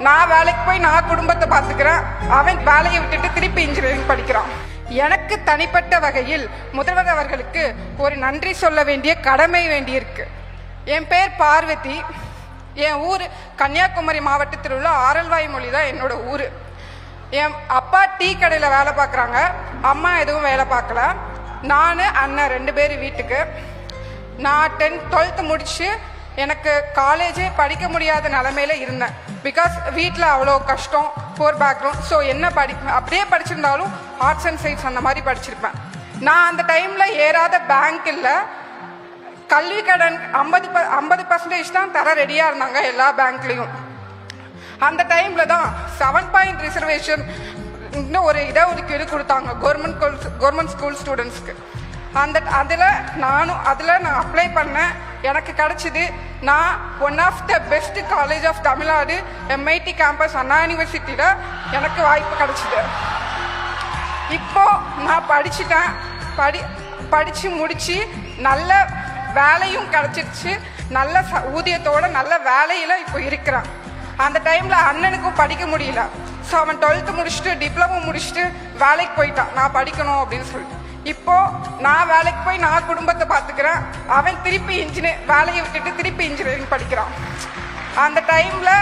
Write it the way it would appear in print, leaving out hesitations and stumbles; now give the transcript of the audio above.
நான் வேலைக்கு போய் நான் குடும்பத்தை பார்த்துக்கிறேன், அவன் வேலையை விட்டுட்டு திருப்பி இன்ஜினியரிங் படிக்கிறான். எனக்கு தனிப்பட்ட வகையில் முதல்வர் அவர்களுக்கு ஒரு நன்றி சொல்ல வேண்டிய கடமை வேண்டியிருக்கு. என் பேர் பார்வதி. என் ஊர் கன்னியாகுமரி மாவட்டத்தில் உள்ள ஆரல்வாய் மொழி தான் என்னோட ஊர். என் அப்பா டீ கடையில் வேலை பார்க்குறாங்க, அம்மா எதுவும் வேலை பார்க்கல. நான் அண்ணன் 2 பேர் வீட்டுக்கு. நான் 12th முடிச்சு எனக்கு காலேஜே படிக்க முடியாத நிலமையில இருந்தேன். பிகாஸ் வீட்டில் அவ்வளோ கஷ்டம், போர் பேக்ரவுண்ட். ஸோ என்ன அப்படியே படிச்சிருந்தாலும் ஆர்ட்ஸ் அண்ட் சயின்ஸ் அந்த மாதிரி படிச்சிருப்பேன். நான் அந்த டைமில் ஏறாத பேங்க் இல்லை. கல்வி கடன் 50% தான் தர ரெடியாக இருந்தாங்க எல்லா பேங்க்லேயும். அந்த டைமில் தான் 7 பாயிண்ட் ரிசர்வேஷன் ஒரு இடஒதுக்கீடு கொடுத்தாங்க கவர்மெண்ட் ஸ்கூல் ஸ்டூடெண்ட்ஸ்க்கு. அதில் நான் அப்ளை பண்ணேன், எனக்கு கிடைச்சிது. நான் one of the best college of Tamil Nadu MIT campus Anna யூனிவர்சிட்டியில் எனக்கு வாய்ப்பு கிடைச்சிது. இப்போ நான் படிச்சுட்டேன், படித்து முடித்து நல்ல வேலையும் கிடைச்சிருச்சு. நல்ல ஊதியத்தோட நல்ல வேலையில் இப்போ இருக்கிறேன். அந்த டைமில் அண்ணனுக்கும் படிக்க முடியல. ஸோ அவன் 12th முடிச்சுட்டு டிப்ளமோ முடிச்சுட்டு வேலைக்கு போயிட்டான், நான் படிக்கணும் அப்படின்னு சொல்லிட்டு. இப்போ நான் வேலைக்கு போய் நான் குடும்பத்தை பார்த்துக்கிறேன், அவன் திருப்பி வேலையை விட்டுட்டு திருப்பி இன்ஜினியரிங் படிக்கிறான். அந்த டைமில்